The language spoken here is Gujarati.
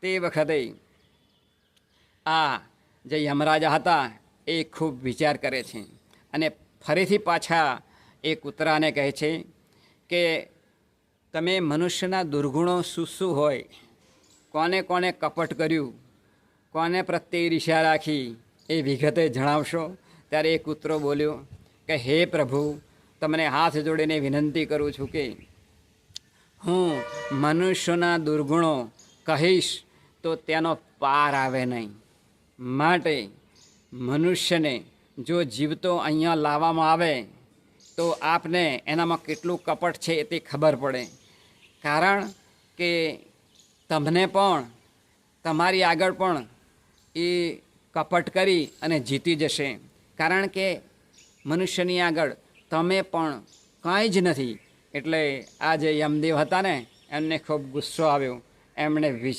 તે વખતે આ જે યમરાજા હતા એ ખૂબ વિચાર કરે છે અને ફરીથી પાછા એ કૂતરાને કહે છે કે તમે મનુષ્યના દુર્ગુણો શું શું હોય, કોને કોને કપટ કર્યું, કોને પ્રત્યે ઈર્ષ્યા રાખી, એ વિગતે જણાવશો. ત્યારે એ કૂતરો બોલ્યો કે હે પ્રભુ, તમને હાથ જોડીને વિનંતી કરું છું કે હું મનુષ્યના દુર્ગુણો કહીશ તો તેનો પાર આવે નહીં. માટે મનુષ્યને જો જીવતો અહીંયા લાવવામાં આવે તો આપને એનામાં કેટલું કપટ છે તે ખબર પડે. કારણ કે તમને પણ તમારી આગળ પણ એ કપટ કરી અને જીતી જશે. કારણ કે મનુષ્યની આગળ તમે પણ કાંઈ જ નથી. એટલે આ જે યમદેવ હતા ને એમને ખૂબ ગુસ્સો આવ્યો. એમણે